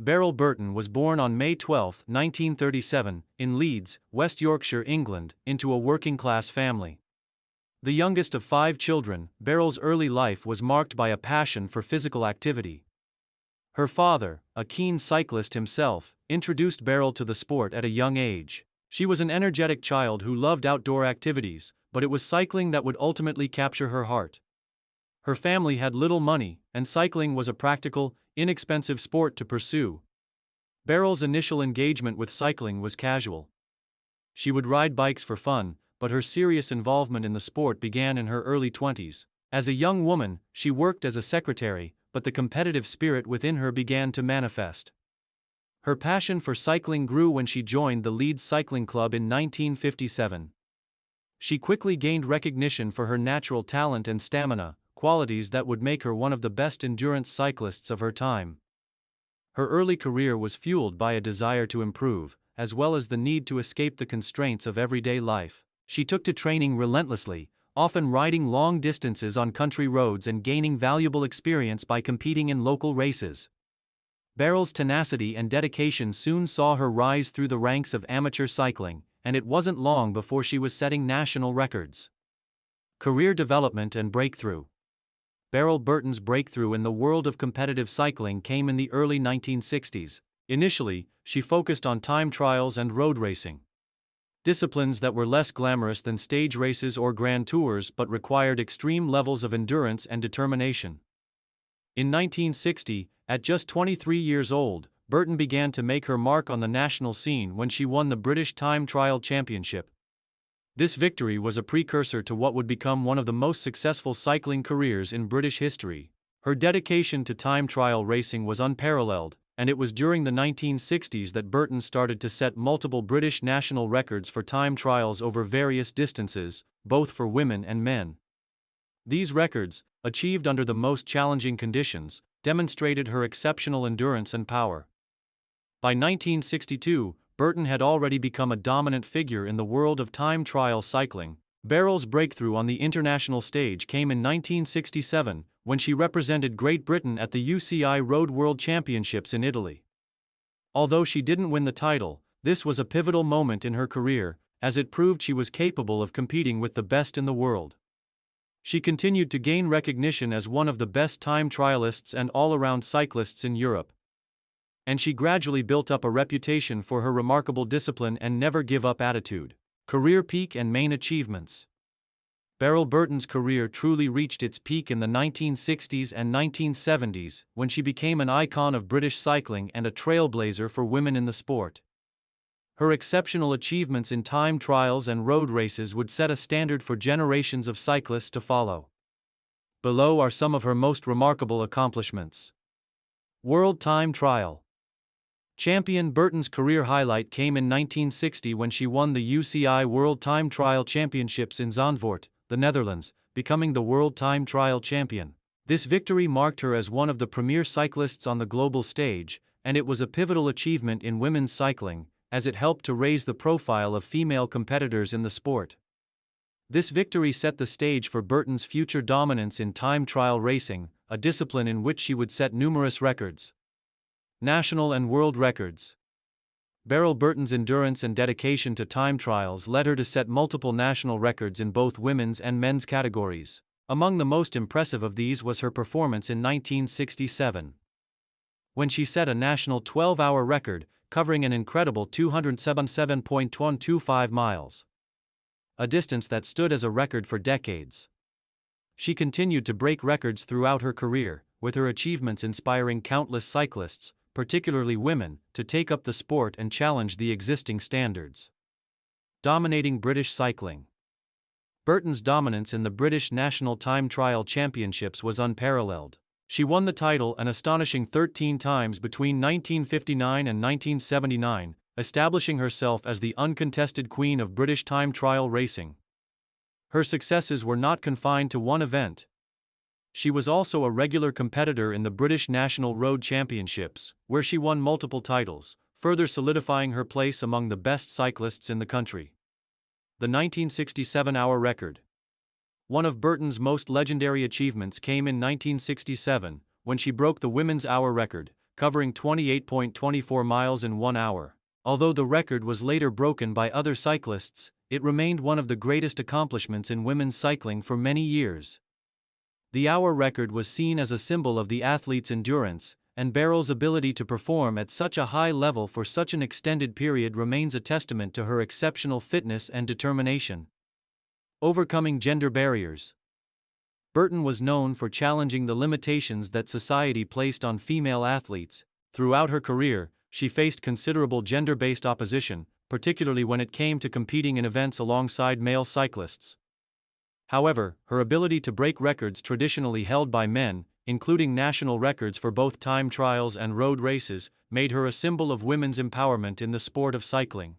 Beryl Burton was born on May 12, 1937, in Leeds, West Yorkshire, England, into a working-class family. The youngest of 5 children, Beryl's early life was marked by a passion for physical activity. Her father, a keen cyclist himself, introduced Beryl to the sport at a young age. She was an energetic child who loved outdoor activities, but it was cycling that would ultimately capture her heart. Her family had little money, and cycling was a practical, inexpensive sport to pursue. Beryl's initial engagement with cycling was casual. She would ride bikes for fun, but her serious involvement in the sport began in her early 20s. As a young woman, she worked as a secretary, but the competitive spirit within her began to manifest. Her passion for cycling grew when she joined the Leeds Cycling Club in 1957. She quickly gained recognition for her natural talent and stamina, qualities that would make her one of the best endurance cyclists of her time. Her early career was fueled by a desire to improve, as well as the need to escape the constraints of everyday life. She took to training relentlessly, often riding long distances on country roads and gaining valuable experience by competing in local races. Beryl's tenacity and dedication soon saw her rise through the ranks of amateur cycling, and it wasn't long before she was setting national records. Career development and breakthrough. Beryl Burton's breakthrough in the world of competitive cycling came in the early 1960s. Initially, she focused on time trials and road racing. Disciplines that were less glamorous than stage races or grand tours but required extreme levels of endurance and determination. In 1960, at just 23 years old, Burton began to make her mark on the national scene when she won the British Time Trial Championship. This victory was a precursor to what would become one of the most successful cycling careers in British history. Her dedication to time trial racing was unparalleled, and it was during the 1960s that Burton started to set multiple British national records for time trials over various distances, both for women and men. These records, achieved under the most challenging conditions, demonstrated her exceptional endurance and power. By 1962, Burton had already become a dominant figure in the world of time trial cycling. Beryl's breakthrough on the international stage came in 1967, when she represented Great Britain at the UCI Road World Championships in Italy. Although she didn't win the title, this was a pivotal moment in her career, as it proved she was capable of competing with the best in the world. She continued to gain recognition as one of the best time trialists and all-around cyclists in Europe. And she gradually built up a reputation for her remarkable discipline and never-give-up attitude. Career peak and main achievements. Beryl Burton's career truly reached its peak in the 1960s and 1970s, when she became an icon of British cycling and a trailblazer for women in the sport. Her exceptional achievements in time trials and road races would set a standard for generations of cyclists to follow. Below are some of her most remarkable accomplishments. World Time Trial Champion. Burton's career highlight came in 1960 when she won the UCI World Time Trial Championships in Zandvoort, the Netherlands, becoming the World Time Trial Champion. This victory marked her as one of the premier cyclists on the global stage, and it was a pivotal achievement in women's cycling, as it helped to raise the profile of female competitors in the sport. This victory set the stage for Burton's future dominance in time trial racing, a discipline in which she would set numerous records. National and world records. Beryl Burton's endurance and dedication to time trials led her to set multiple national records in both women's and men's categories. Among the most impressive of these was her performance in 1967, when she set a national 12-hour record, covering an incredible 277.125 miles. A distance that stood as a record for decades. She continued to break records throughout her career, with her achievements inspiring countless cyclists, particularly women, to take up the sport and challenge the existing standards. Dominating British cycling. Burton's dominance in the British National Time Trial Championships was unparalleled. She won the title an astonishing 13 times between 1959 and 1979, establishing herself as the uncontested queen of British time trial racing. Her successes were not confined to one event. She was also a regular competitor in the British National Road Championships, where she won multiple titles, further solidifying her place among the best cyclists in the country. The 1967-hour record. One of Burton's most legendary achievements came in 1967, when she broke the women's hour record, covering 28.24 miles in 1 hour. Although the record was later broken by other cyclists, it remained one of the greatest accomplishments in women's cycling for many years. The hour record was seen as a symbol of the athlete's endurance, and Beryl's ability to perform at such a high level for such an extended period remains a testament to her exceptional fitness and determination. Overcoming gender barriers. Burton was known for challenging the limitations that society placed on female athletes. Throughout her career, she faced considerable gender-based opposition, particularly when it came to competing in events alongside male cyclists. However, her ability to break records traditionally held by men, including national records for both time trials and road races, made her a symbol of women's empowerment in the sport of cycling.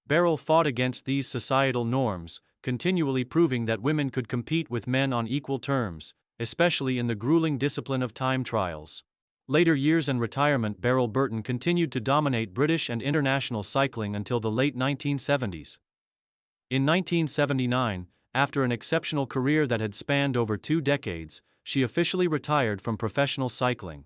Beryl fought against these societal norms, continually proving that women could compete with men on equal terms, especially in the grueling discipline of time trials. Later years and retirement. Beryl Burton continued to dominate British and international cycling until the late 1970s. In 1979, after an exceptional career that had spanned over 2 decades, she officially retired from professional cycling.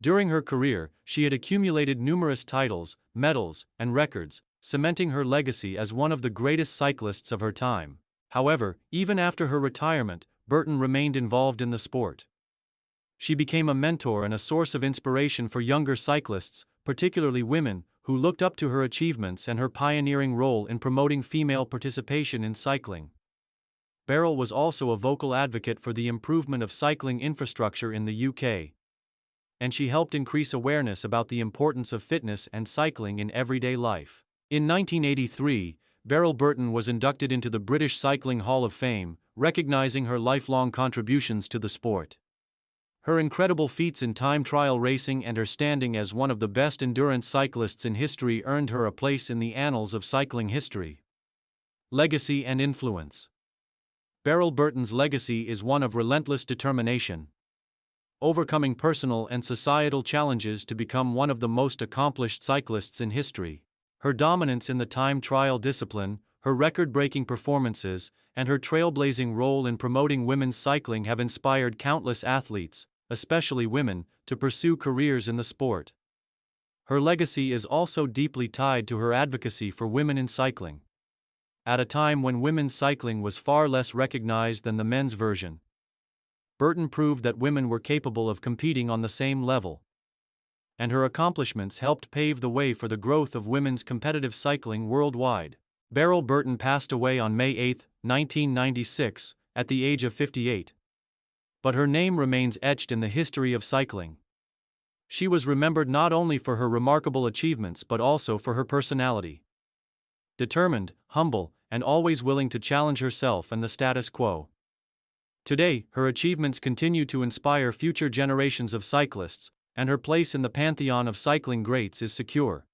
During her career, she had accumulated numerous titles, medals, and records, cementing her legacy as one of the greatest cyclists of her time. However, even after her retirement, Burton remained involved in the sport. She became a mentor and a source of inspiration for younger cyclists, particularly women, who looked up to her achievements and her pioneering role in promoting female participation in cycling. Beryl was also a vocal advocate for the improvement of cycling infrastructure in the UK. And she helped increase awareness about the importance of fitness and cycling in everyday life. In 1983, Beryl Burton was inducted into the British Cycling Hall of Fame, recognizing her lifelong contributions to the sport. Her incredible feats in time trial racing and her standing as one of the best endurance cyclists in history earned her a place in the annals of cycling history. Legacy and influence. Beryl Burton's legacy is one of relentless determination, overcoming personal and societal challenges to become one of the most accomplished cyclists in history. Her dominance in the time trial discipline, her record-breaking performances, and her trailblazing role in promoting women's cycling have inspired countless athletes, especially women, to pursue careers in the sport. Her legacy is also deeply tied to her advocacy for women in cycling. At a time when women's cycling was far less recognized than the men's version, Burton proved that women were capable of competing on the same level. And her accomplishments helped pave the way for the growth of women's competitive cycling worldwide. Beryl Burton passed away on May 8, 1996, at the age of 58. But her name remains etched in the history of cycling. She was remembered not only for her remarkable achievements but also for her personality. Determined, humble, and always willing to challenge herself and the status quo. Today, her achievements continue to inspire future generations of cyclists, and her place in the pantheon of cycling greats is secure.